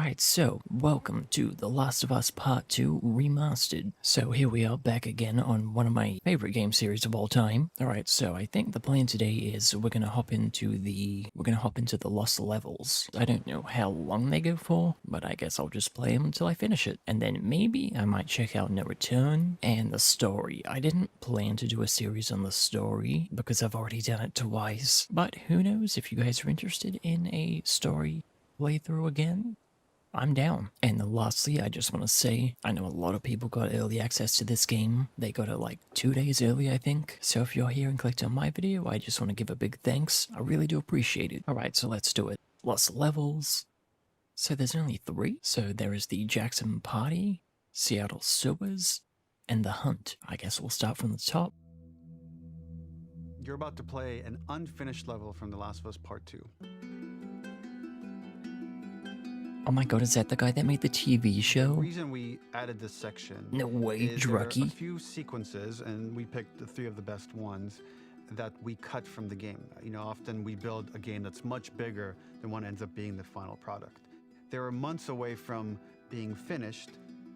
Alright, so welcome to The Last of Us Part 2 Remastered. So here we are back again on one of my favorite game series of all time. Alright, so I think the plan today is we're gonna hop into the Lost Levels. I don't know how long they go for, but I guess I'll just play them until I finish it. And then maybe I might check out No Return and the story. I didn't plan to do a series on the story because I've already done it twice, but who knows if you guys are interested in a story playthrough again? I'm down. And lastly, I just want to say, I know a lot of people got early access to this game. They got it like 2 days early, I think. So if you're here and clicked on my video, I just want to give a big thanks. I really do appreciate it. Alright, so let's do it. Lost Levels. So there's only 3. So there is the Jackson Party, Seattle Sewers, and The Hunt. I guess we'll start from the top. You're about to play an unfinished level from The Last of Us Part 2. Oh my god, is that the guy that made the TV show? The reason we added this section No way, is there are a Drucky. few sequences, and we picked the 3 of the best ones that we cut from the game. You know, often we build a game that's much bigger than what ends up being the final product. They were months away from being finished,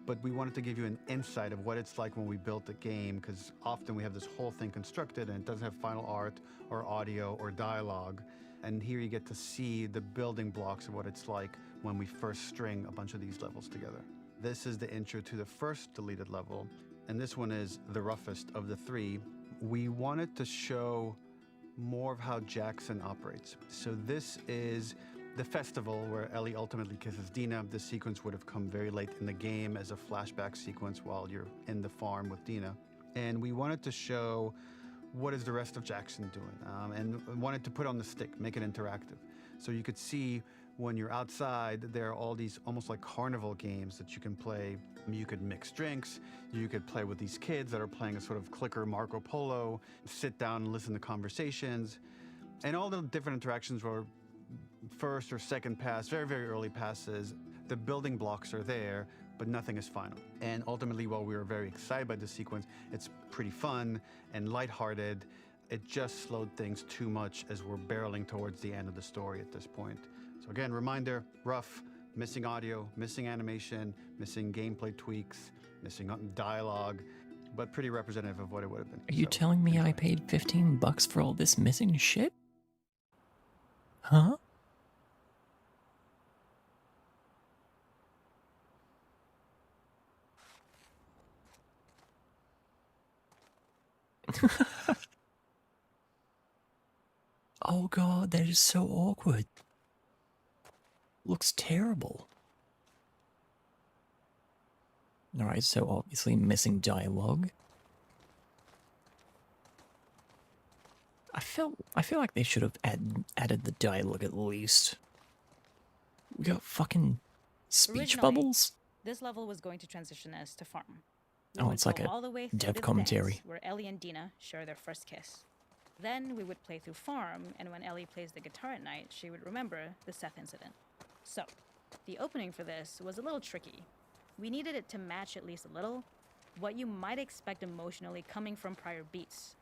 but we wanted to give you an insight of what it's like when we built a game, because often we have this whole thing constructed and it doesn't have final art or audio or dialogue. And here you get to see the building blocks of what it's like when we first string a bunch of these levels together. This is the intro to the first deleted level, and this one is the roughest of the 3. We wanted to show more of how Jackson operates. So this is the festival where Ellie ultimately kisses Dina. This sequence would have come very late in the game as a flashback sequence while you're in the farm with Dina. And we wanted to show what is the rest of Jackson doing, and wanted to put on the stick, make it interactive. So you could see when you're outside, there are all these almost like carnival games that you can play. You could mix drinks, you could play with these kids that are playing a sort of clicker Marco Polo, sit down and listen to conversations. And all the different interactions were first or second pass, very, very early passes. The building blocks are there, but nothing is final. And ultimately, while we were very excited by this sequence, it's pretty fun and lighthearted. It just slowed things too much as we're barreling towards the end of the story at this point. So again, reminder, rough, missing audio, missing animation, missing gameplay tweaks, missing dialogue, but pretty representative of what it would have been. Are you telling me I paid $15 for all this missing shit? Huh? Oh god, that is so awkward. Looks terrible. Alright, so obviously missing dialogue. I feel like they should have added the dialogue at least. We got fucking speech Originally, bubbles? This level was going to transition us to farm. We Oh, would it's like go a all the way through dev this commentary. dance where Ellie and Dina share their first kiss. Then we would play through farm, and when Ellie plays the guitar at night, she would remember the Seth incident. So, the opening for this was a little tricky. We needed it to match at least a little what you might expect emotionally coming from prior beats,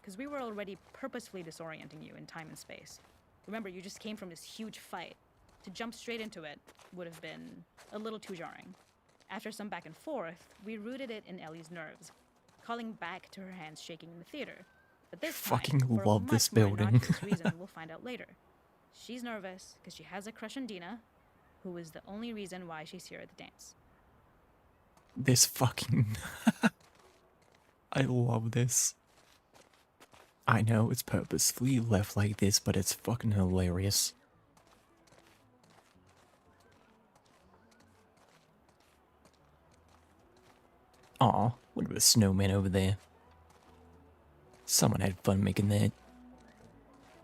because we were already purposefully disorienting you in time and space. Remember, you just came from this huge fight. To jump straight into it would have been a little too jarring. After some back and forth, we rooted it in Ellie's nerves, calling back to her hands shaking in the theater. But this Fucking time, for a love this much more building. innocuous reason we'll find out later. She's nervous because she has a crush on Dina, who is the only reason why she's here at the dance. This fucking... I love this. I know it's purposefully left like this, but it's fucking hilarious. Aw, look at the snowman over there. Someone had fun making that.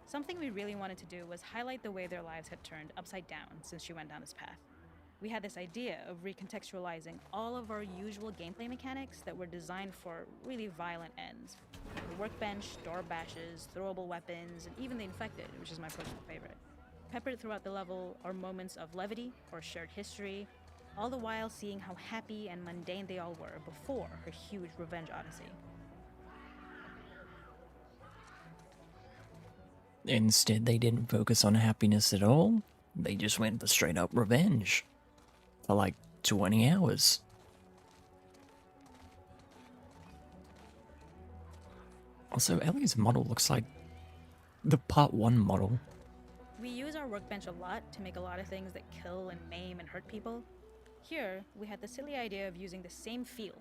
Something we really wanted to do was highlight the way their lives had turned upside down since she went down this path. We had this idea of recontextualizing all of our usual gameplay mechanics that were designed for really violent ends. The workbench, door bashes, throwable weapons, and even the infected, which is my personal favorite. Peppered throughout the level are moments of levity or shared history, all the while seeing how happy and mundane they all were before her huge revenge odyssey. Instead, they didn't focus on happiness at all. They just went for straight up revenge. for like 20 hours. Also, Ellie's model looks like the part 1 model. We use our workbench a lot to make a lot of things that kill and maim and hurt people. Here, we had the silly idea of using the same feel,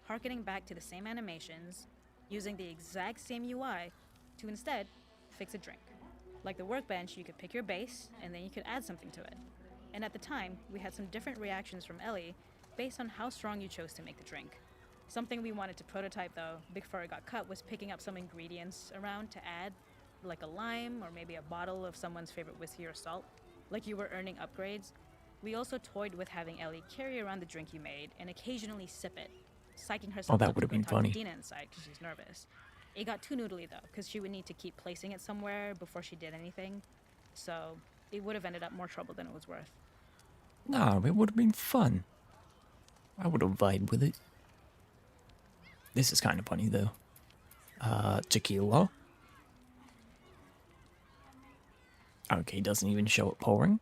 harkening back to the same animations, using the exact same UI to instead fix a drink. Like the workbench, you could pick your base and then you could add something to it. And at the time, we had some different reactions from Ellie based on how strong you chose to make the drink. Something we wanted to prototype though, before it got cut, was picking up some ingredients around to add, like a lime or maybe a bottle of someone's favorite whiskey or salt. Like you were earning upgrades. We also toyed with having Ellie carry around the drink you made and occasionally sip it, psyching herself that up would to have go been talk funny. to Dina inside because she's nervous. It got too noodly though, because she would need to keep placing it somewhere before she did anything. So it would have ended up more trouble than it was worth. No, it would have been fun. I would have vibed with it. This is kind of funny though. Tequila. Okay, doesn't even show it pouring.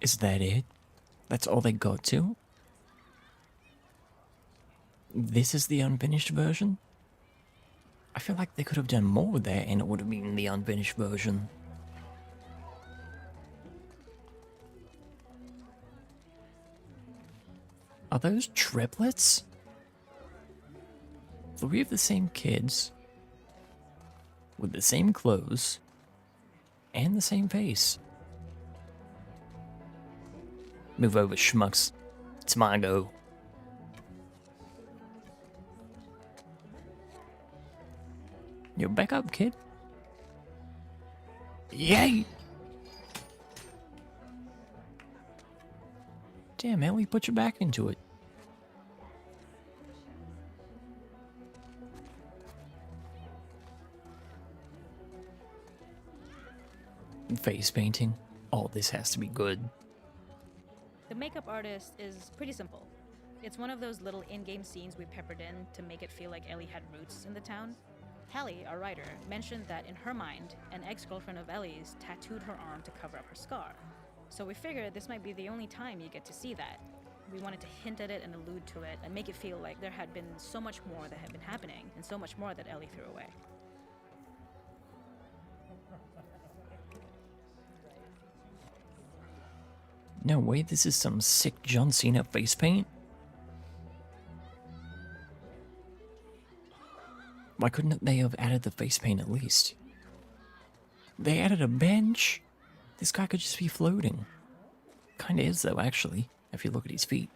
Is that it? That's all they got to? This is the unfinished version? I feel like they could have done more there and it would have been the unfinished version. Are those triplets? 3 of the same kids, with the same clothes, and the same face. Move over, schmucks. It's my go. Yo, back up, kid. Yay! Damn, Ellie, put your back into it. Face painting. Oh, this has to be good. The makeup artist is pretty simple. It's one of those little in-game scenes we peppered in to make it feel like Ellie had roots in the town. Hallie, our writer, mentioned that in her mind, an ex-girlfriend of Ellie's tattooed her arm to cover up her scar. So we figured this might be the only time you get to see that. We wanted to hint at it and allude to it and make it feel like there had been so much more that had been happening and so much more that Ellie threw away. No way, this is some sick John Cena face paint? Why couldn't they have added the face paint at least? They added a bench? This guy could just be floating. Kinda is though, actually, if you look at his feet.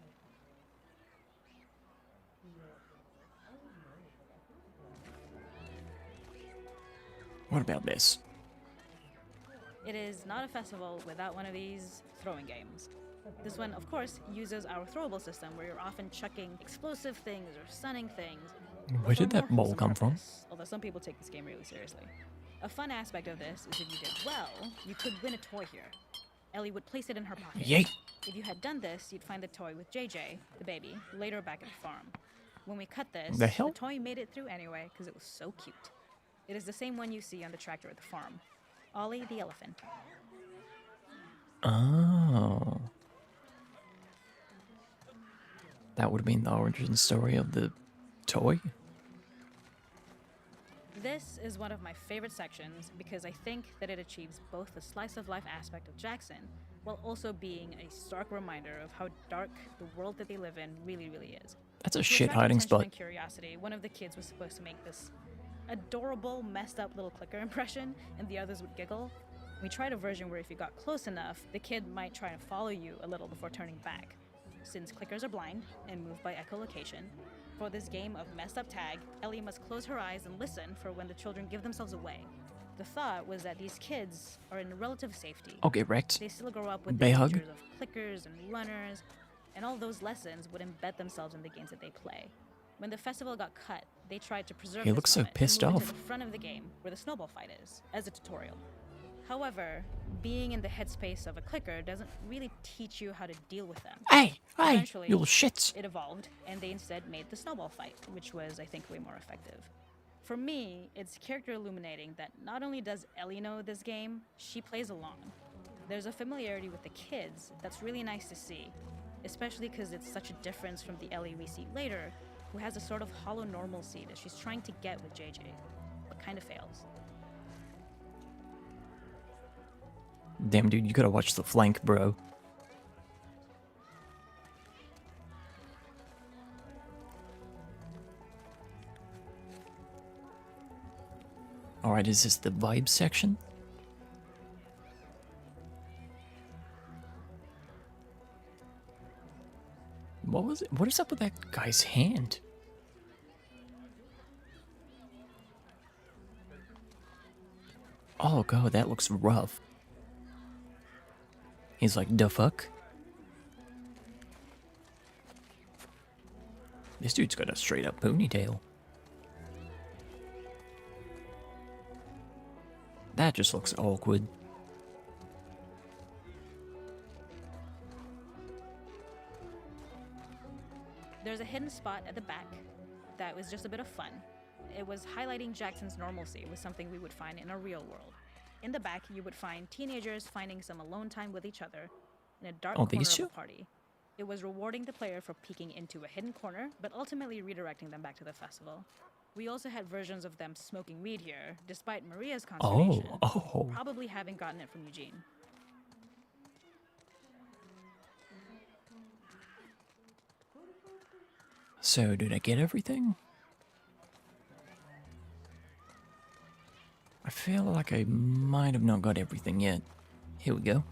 What about this? It is not a festival without one of these throwing games. This one, of course, uses our throwable system where you're often chucking explosive things or stunning things. Where for did a that more ball wholesome come from? purpose, although some people take this game really seriously. A fun aspect of this is if you did well, you could win a toy here. Ellie would place it in her pocket. Yay! If you had done this, you'd find the toy with JJ, the baby, later back at the farm. When we cut this, The hell? toy made it through anyway because it was so cute. It is the same one you see on the tractor at the farm. Ollie the elephant. Oh. That would have been the origin story of the toy? This is one of my favorite sections because I think that it achieves both the slice of life aspect of Jackson while also being a stark reminder of how dark the world that they live in really, really is. That's a To shit attract hiding attention spot. and curiosity, one of the kids was supposed to make this adorable, messed up little clicker impression, and the others would giggle. We tried a version where if you got close enough, the kid might try and follow you a little before turning back. Since clickers are blind and move by echolocation, for this game of messed up tag, Ellie must close her eyes and listen for when the children give themselves away. The thought was that these kids are in relative safety. I'll get wrecked. They still grow up with the Bay hug. dangers of clickers and runners, and all those lessons would embed themselves in the games that they play. When the festival got cut, they tried to preserve He this looks so moment and pissed move off. into the front of the game, where the snowball fight is, as a tutorial. However, being in the headspace of a clicker doesn't really teach you how to deal with them. Hey, Eventually, you little shits. it evolved, and they instead made the snowball fight, which was, I think, way more effective. For me, it's character illuminating that not only does Ellie know this game, she plays along. There's a familiarity with the kids that's really nice to see, especially because it's such a difference from the Ellie we see later, who has a sort of hollow normalcy that she's trying to get with JJ, but kind of fails. Damn, dude, you gotta watch the flank, bro. Alright, is this the vibe section? What was it? What is up with that guy's hand? Oh god, that looks rough. He's like, the fuck? This dude's got a straight up ponytail. That just looks awkward. There's a hidden spot at the back that was just a bit of fun. It was highlighting Jackson's normalcy with something we would find in a real world. In the back, you would find teenagers finding some alone time with each other in a dark corner these of two? a party. It was rewarding the player for peeking into a hidden corner, but ultimately redirecting them back to the festival. We also had versions of them smoking weed here, despite Maria's consternation, probably having gotten it from Eugene. So, did I get everything? I feel like I might have not got everything yet. Here we go.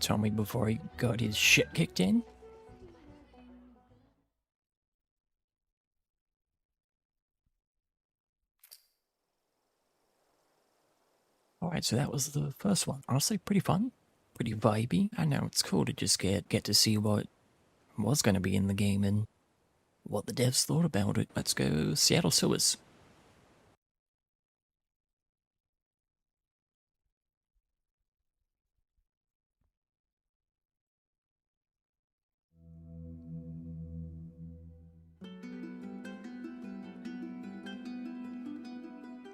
Tell me before he got his shit kicked in. Alright, so that was the first one. Honestly, pretty fun. Pretty vibey. I know, it's cool to just get to see what was going to be in the game and what the devs thought about it. Let's go Seattle Sewers.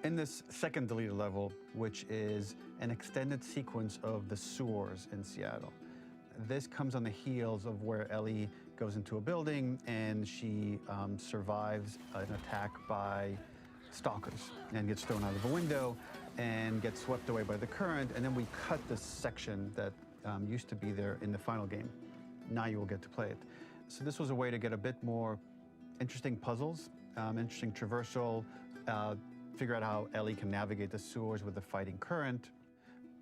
In this second deleted level, which is an extended sequence of the sewers in Seattle, this comes on the heels of where Ellie goes into a building and she survives an attack by stalkers and gets thrown out of a window and gets swept away by the current. And then we cut this section that used to be there in the final game. Now you will get to play it. So this was a way to get a bit more interesting puzzles, interesting traversal, figure out how Ellie can navigate the sewers with the fighting current.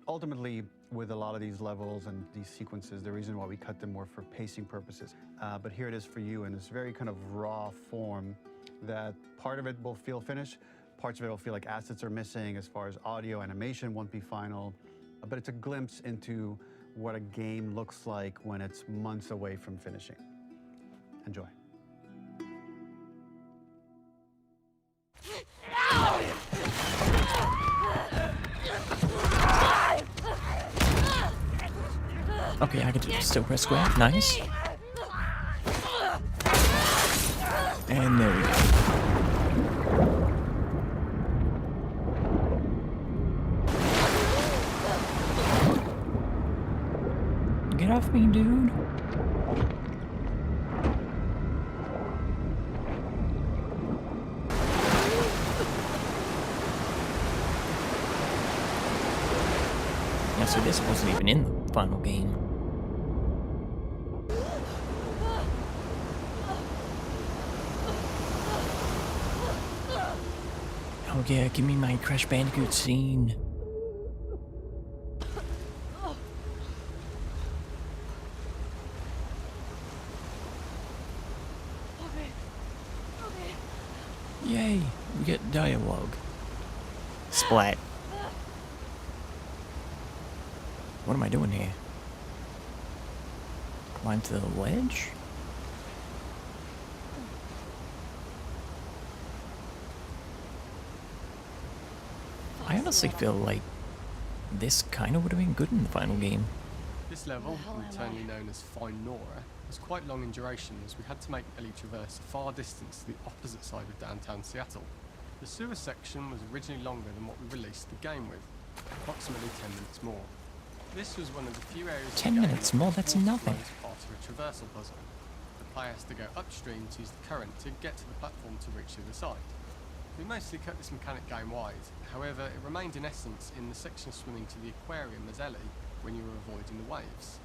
Ultimately, with a lot of these levels and these sequences, the reason why we cut them more for pacing purposes. But here it is for you in this very kind of raw form that part of it will feel finished, parts of it will feel like assets are missing as far as audio, animation won't be final, but it's a glimpse into what a game looks like when it's months away from finishing. Enjoy. Okay, I can still press square. Nice. And there we go. Get off me, dude. Yeah, so this wasn't even in the final game. Oh yeah, give me my Crash Bandicoot scene. Yay, we get dialogue. Splat. What am I doing here? Climb to the ledge? I honestly feel like this kind of would have been good in the final game. This level, internally known as Fine Nora, was quite long in duration as we had to make Ellie traverse a far distance to the opposite side of downtown Seattle. The sewer section was originally longer than what we released the game with, approximately 10 minutes more. This was one of the few areas 10 minutes more, that's nothing. Part of a traversal puzzle. The player has to go upstream to use the current to get to the platform to reach the other side. We mostly cut this mechanic game wide, however it remained in essence in the section swimming to the aquarium as Ellie when you were avoiding the waves.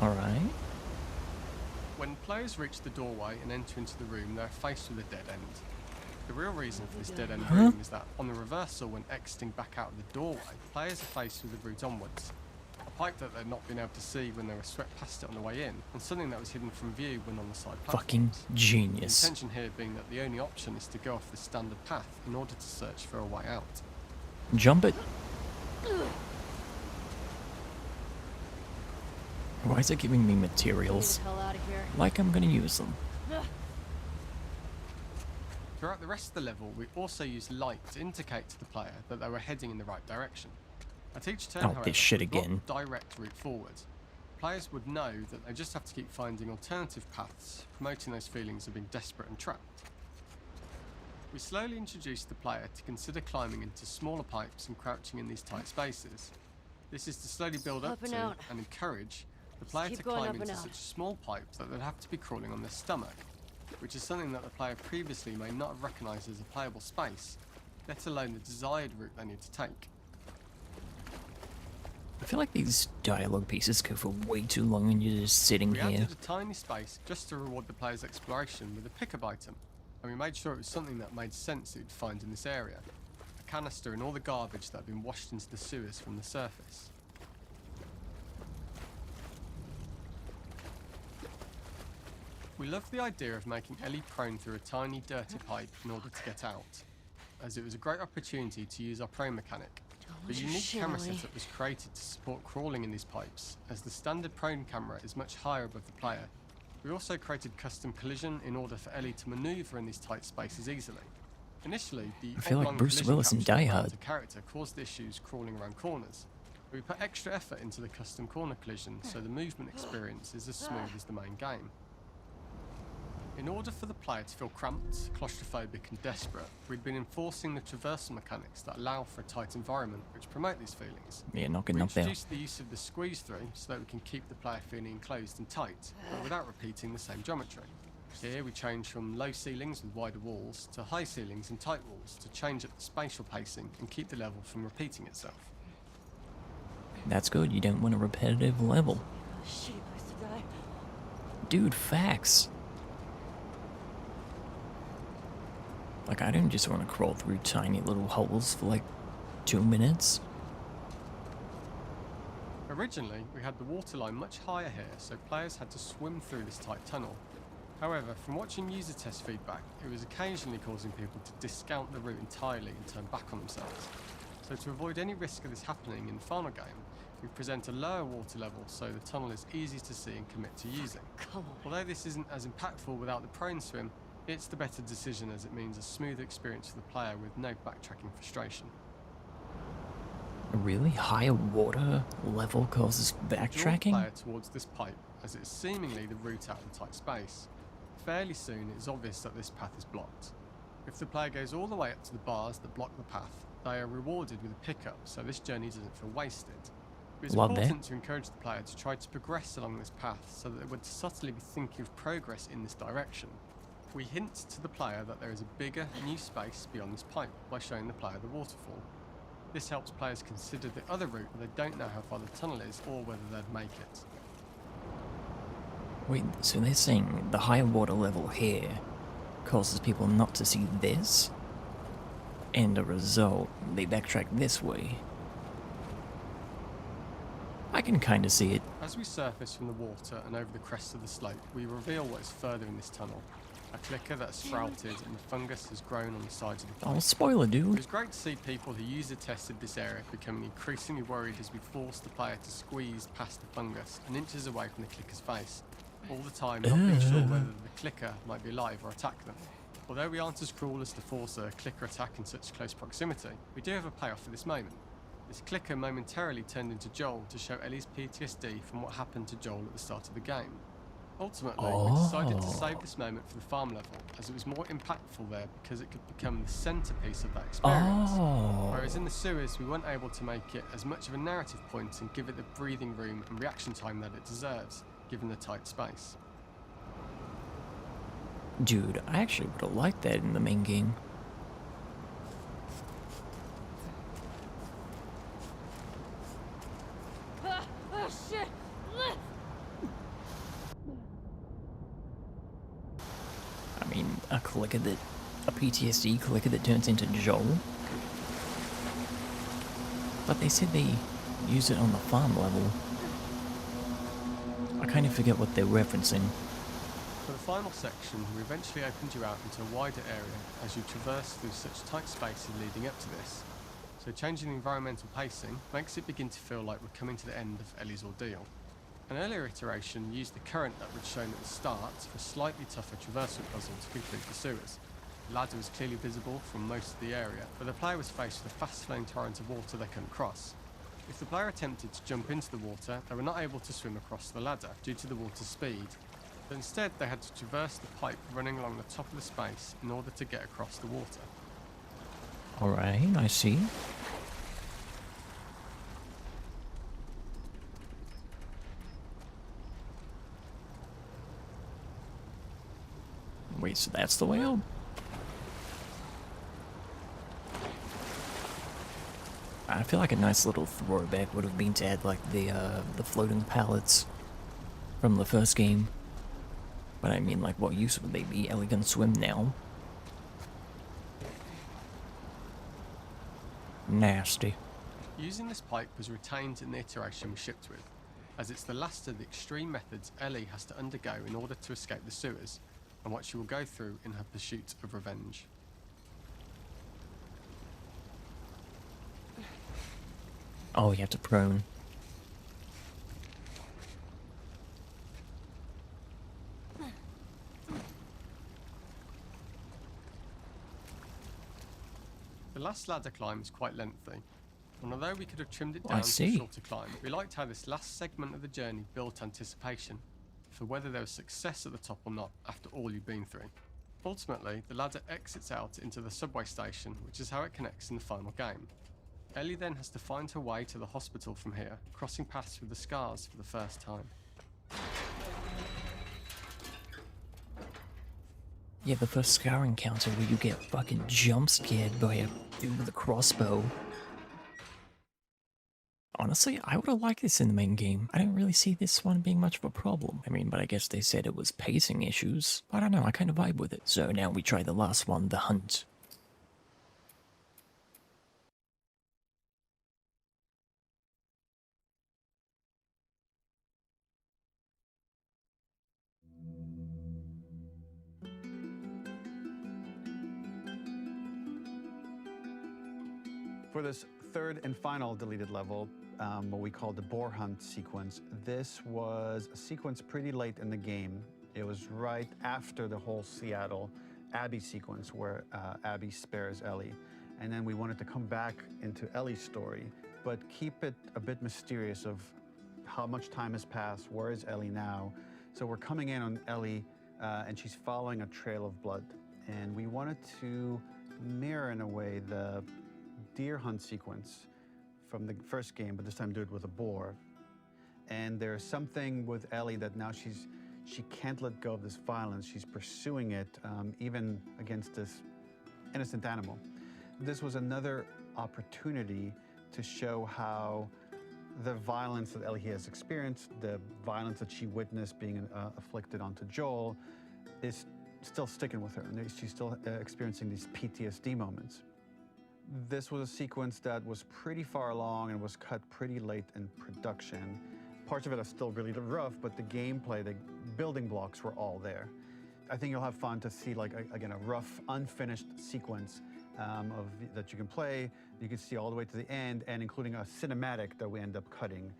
Alright. When players reach the doorway and enter into the room, they're faced with a dead end. The real reason for this dead end room is that on the reversal, when exiting back out of the doorway, players are faced with the route onwards. A pipe that they'd not been able to see when they were swept past it on the way in, and something that was hidden from view when on the side platforms. Fucking genius. The intention here being that the only option is to go off the standard path in order to search for a way out. Jump it. Why is it giving me materials? Like I'm gonna use them. Throughout the rest of the level, we also used light to indicate to the player that they were heading in the right direction. At each turn, Oh, however, this shit we blocked again. the direct route forward. Players would know that they just have to keep finding alternative paths, promoting those feelings of being desperate and trapped. We slowly introduced the player to consider climbing into smaller pipes and crouching in these tight spaces. This is to slowly build up and to out. and encourage the player keep to going climb up into and out. such a small pipe that they'd have to be crawling on their stomach, which is something that the player previously may not have recognised as a playable space, let alone the desired route they need to take. I feel like these dialogue pieces go for way too long and you're just sitting We here. added a tiny space just to reward the player's exploration with a pickup item, and we made sure it was something that made sense that you'd find in this area. A canister and all the garbage that had been washed into the sewers from the surface. We loved the idea of making Ellie prone through a tiny dirty pipe in order to get out, as it was a great opportunity to use our prone mechanic. The unique camera setup was created to support crawling in these pipes, as the standard prone camera is much higher above the player. We also created custom collision in order for Ellie to manoeuvre in these tight spaces easily. Initially, the I feel like oblong Bruce collision Willis in capture Die of the Hard. character caused issues crawling around corners. We put extra effort into the custom corner collision, so the movement experience is as smooth as the main game. In order for the player to feel cramped, claustrophobic and desperate, we'd been enforcing the traversal mechanics that allow for a tight environment which promote these feelings. Yeah, not We getting up there. introduced the use of the squeeze through so that we can keep the player feeling enclosed and tight, but without repeating the same geometry. Here we change from low ceilings with wider walls to high ceilings and tight walls to change up the spatial pacing and keep the level from repeating itself. That's good, you don't want a repetitive level. Shitty place to die. Dude, facts. Like, I don't just want to crawl through tiny little holes for like 2 minutes. Originally, we had the waterline much higher here, so players had to swim through this tight tunnel. However, from watching user test feedback, it was occasionally causing people to discount the route entirely and turn back on themselves. So to avoid any risk of this happening in the final game, we present a lower water level so the tunnel is easy to see and commit to using. Come on. Although this isn't as impactful without the prone swim, it's the better decision as it means a smoother experience for the player with no backtracking frustration. A really high water level causes Draw the backtracking? player towards this pipe as it's seemingly the route out of the tight space. Fairly soon it is obvious that this path is blocked. If the player goes all the way up to the bars that block the path, they are rewarded with a pickup so this journey doesn't feel wasted. It's Love it. important to encourage the player to try to progress along this path so that they would subtly be thinking of progress in this direction. We hint to the player that there is a bigger, new space beyond this pipe by showing the player the waterfall. This helps players consider the other route when they don't know how far the tunnel is or whether they'd make it. Wait, so they're saying the higher water level here causes people not to see this? And a result, they backtrack this way. I can kinda see it. As we surface from the water and over the crest of the slope, we reveal what is further in this tunnel. a clicker that's sprouted and fungus has grown on the sides of the pipe. Oh, spoiler, It dude. was great to see people who use the tested this area becoming increasingly worried as we forced the player to squeeze past the fungus and inches away from the clicker's face, all the time not being sure whether the clicker might be alive or attack them. Although we aren't as cruel as to force a clicker attack in such close proximity, we do have a payoff for this moment. This clicker momentarily turned into Joel to show Ellie's PTSD from what happened to Joel at the start of the game. Ultimately, we decided to save this moment for the farm level, as it was more impactful there because it could become the centerpiece of that experience. Whereas in the sewers, we weren't able to make it as much of a narrative point and give it the breathing room and reaction time that it deserves, given the tight space. Dude, I actually would have liked that in the main game. Oh shit! I mean, a PTSD clicker that turns into Joel. But they said they use it on the farm level. I kind of forget what they're referencing. For the final section, we eventually opened you out into a wider area as you traverse through such tight spaces leading up to this. So changing the environmental pacing makes it begin to feel like we're coming to the end of Ellie's ordeal. An earlier iteration used the current that we'd shown at the start for a slightly tougher traversal puzzle to complete the sewers. The ladder was clearly visible from most of the area, but the player was faced with a fast-flowing torrent of water they couldn't cross. If the player attempted to jump into the water, they were not able to swim across the ladder due to the water's speed, but instead they had to traverse the pipe running along the top of the space in order to get across the water. Alright, I see. Wait, so that's the way out? I feel like a nice little throwback would have been to add like the floating pallets from the first game. But I mean, like, what use would they be? Ellie can swim now. Nasty. Using this pipe was retained in the iteration we shipped with, as it's the last of the extreme methods Ellie has to undergo in order to escape the sewers, and what she will go through in her pursuit of revenge. Oh, you have to prone. The last ladder climb is quite lengthy, and although we could have trimmed it I down to a see. shorter climb, we liked how this last segment of the journey built anticipation for whether there was success at the top or not after all you've been through. Ultimately, the ladder exits out into the subway station, which is how it connects in the final game. Ellie then has to find her way to the hospital from here, crossing paths with the scars for the first time. Yeah, the first Scar encounter where you get fucking jump scared by a dude with a crossbow. Honestly, I would have liked this in the main game. I didn't really see this one being much of a problem. I mean, but I guess they said it was pacing issues. I don't know, I kind of vibe with it. So now we try the last one, the hunt. For this third and final deleted level, what we call the boar hunt sequence, this was a sequence pretty late in the game. It was right after the whole Seattle Abby sequence where Abby spares Ellie. And then we wanted to come back into Ellie's story, but keep it a bit mysterious of how much time has passed, where is Ellie now? So we're coming in on Ellie and she's following a trail of blood. And we wanted to mirror in a way the deer hunt sequence from the first game, but this time do it with a boar. And there's something with Ellie that now she can't let go of this violence. She's pursuing it even against this innocent animal. This was another opportunity to show how the violence that Ellie has experienced, the violence that she witnessed being afflicted onto Joel, is still sticking with her, and she's still experiencing these PTSD moments. This was a sequence that was pretty far along and was cut pretty late in production. Parts of it are still really rough, but the gameplay, the building blocks were all there. I think you'll have fun to see, like, again, a rough, unfinished sequence that you can play. You can see all the way to the end, and including a cinematic that we end up cutting.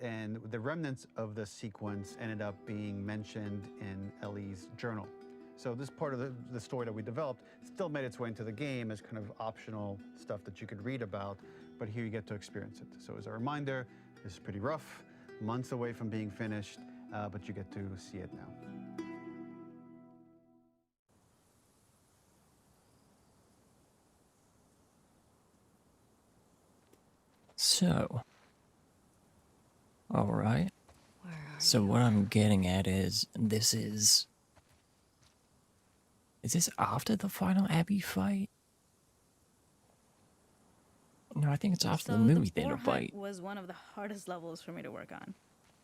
And the remnants of the sequence ended up being mentioned in Ellie's journal. So this part of the story that we developed still made its way into the game as kind of optional stuff that you could read about, but here you get to experience it. So as a reminder, this is pretty rough, months away from being finished, but you get to see it now. So, alright. So what I'm getting at is, is this after the final Abby fight? No, I think it's after the movie theater fight. Was one of the hardest levels for me to work on.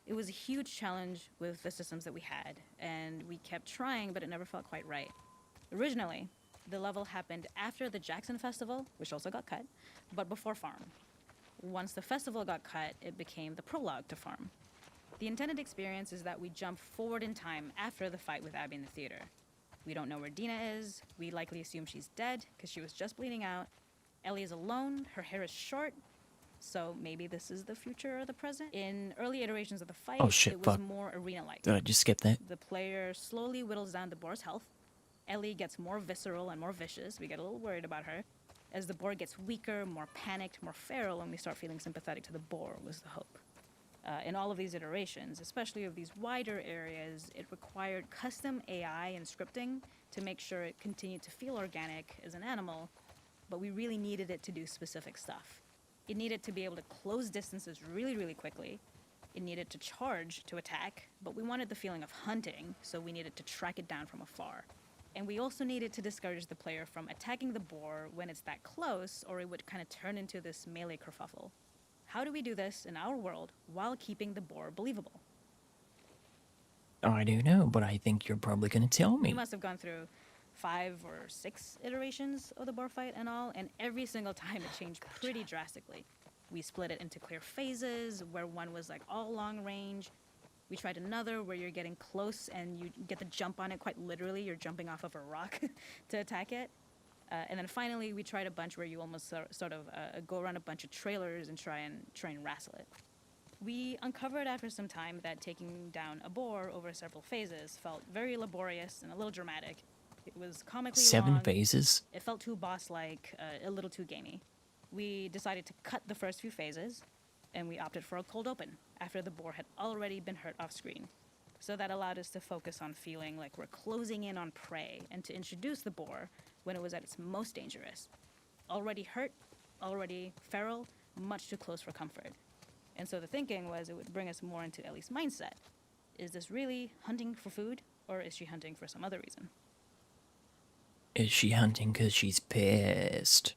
It was a huge challenge with the systems that we had, and we kept trying, but it never felt quite right. Originally, the level happened after the Jackson Festival, which also got cut, but before Farm. Once the festival got cut, it became the prologue to Farm. The intended experience is that we jump forward in time after the fight with Abby in the theater. We don't know where Dina is. We likely assume she's dead because she was just bleeding out. Ellie is alone. Her hair is short. So maybe this is the future or the present. In early iterations of the fight, it was more arena-like. Did I just skip that? The player slowly whittles down the boar's health. Ellie gets more visceral and more vicious. We get a little worried about her. As the boar gets weaker, more panicked, more feral, and we start feeling sympathetic to the boar was the hope. In all of these iterations, especially of these wider areas, it required custom AI and scripting to make sure it continued to feel organic as an animal, but we really needed it to do specific stuff. It needed to be able to close distances really, really quickly. It needed to charge to attack, but we wanted the feeling of hunting, so we needed to track it down from afar. And we also needed to discourage the player from attacking the boar when it's that close, or it would kind of turn into this melee kerfuffle. How do we do this in our world while keeping the boar believable? I don't know, but I think you're probably going to tell me. We must have gone through 5 or 6 iterations of the boar fight and all, and every single time it changed pretty drastically. We split it into clear phases, where one was like all long range. We tried another where you're getting close and you get the jump on it quite literally. You're jumping off of a rock to attack it. And then finally, we tried a bunch where you almost sort of go around a bunch of trailers and try and wrestle it. We uncovered after some time that taking down a boar over several phases felt very laborious and a little dramatic. It was comically 7 long. phases? It felt too boss-like, a little too gamey. We decided to cut the first few phases, and we opted for a cold open after the boar had already been hurt off-screen. So that allowed us to focus on feeling like we're closing in on prey and to introduce the boar when it was at its most dangerous. Already hurt, already feral, much too close for comfort. And so the thinking was it would bring us more into Ellie's mindset. Is this really hunting for food, or is she hunting for some other reason? Is she hunting because she's pissed?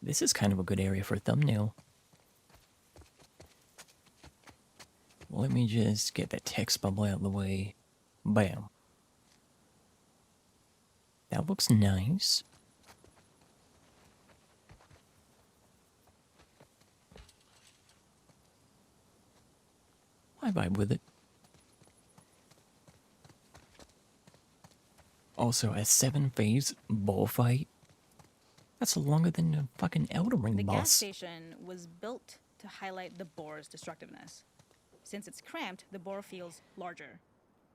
This is kind of a good area for a thumbnail. Let me just get that text bubble out of the way. Bam. That looks nice. I vibe with it. Also, a 7-phase bullfight? That's longer than a fucking Elden Ring The boss. gas station was built to highlight the boar's destructiveness. Since it's cramped, the boar feels larger.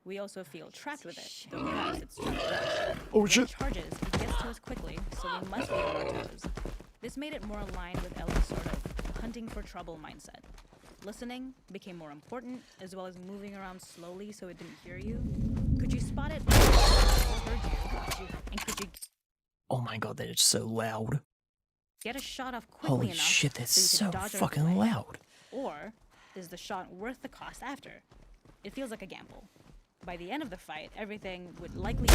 We also feel trapped with it, though perhaps it's trapped with us. Oh When shit! it charges, it gets to us quickly, so we must be on our toes. This made it more aligned with Ellie's sort of hunting for trouble mindset. Listening became more important, as well as moving around slowly so it didn't hear you. Could you spot it or heard you? And could you Oh my god, that is so loud. get a shot off quickly Holy enough shit, that's so you so could dodge out of the fucking way? loud. Or is the shot worth the cost after? It feels like a gamble. By the end of the fight, everything would likely be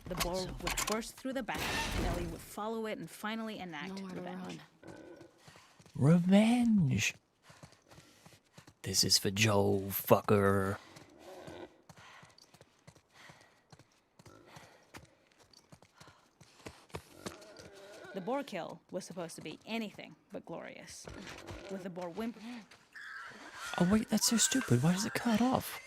the boar would burst through the back, and Ellie would follow it and finally enact revenge. Revenge. This is for Joel, fucker. The boar kill was supposed to be anything but glorious. With the boar whimpering. Oh wait, that's so stupid. Why does it cut off?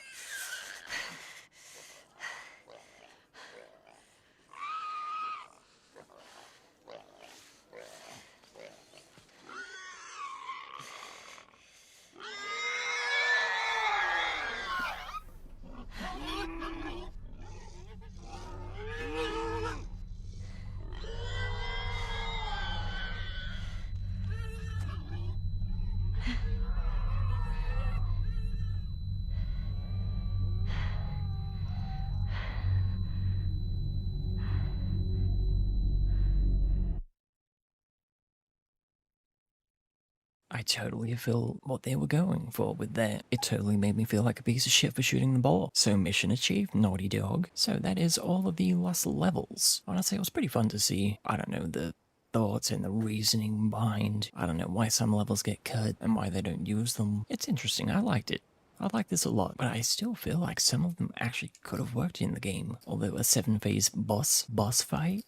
I totally feel what they were going for with that. It totally made me feel like a piece of shit for shooting the ball. So mission achieved, naughty dog. So that is all of the lost levels. Honestly, it was pretty fun to see. I don't know, the thoughts and the reasoning behind, I don't know, why some levels get cut and why they don't use them. It's interesting. I liked it. I like this a lot, but I still feel like some of them actually could have worked in the game. Although a 7-phase boss fight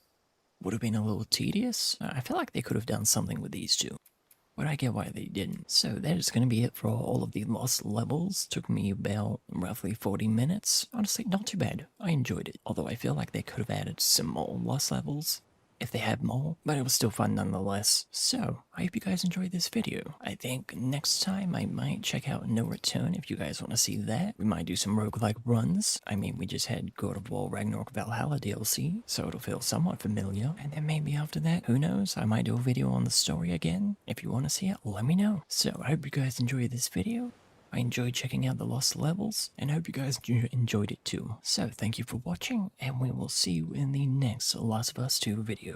would have been a little tedious. I feel like they could have done something with these two, but I get why they didn't. So that is going to be it for all of the lost levels. Took me about roughly 40 minutes. Honestly, not too bad. I enjoyed it. Although I feel like they could have added some more lost levels if they had more, but it was still fun nonetheless. So, I hope you guys enjoyed this video. I think next time I might check out No Return if you guys want to see that. We might do some roguelike runs. I mean, we just had God of War Ragnarok Valhalla DLC, so it'll feel somewhat familiar. And then maybe after that, who knows, I might do a video on the story again. If you want to see it, let me know. So, I hope you guys enjoyed this video. I enjoyed checking out the lost levels, and I hope you guys enjoyed it too. So thank you for watching, and we will see you in the next Last of Us 2 video.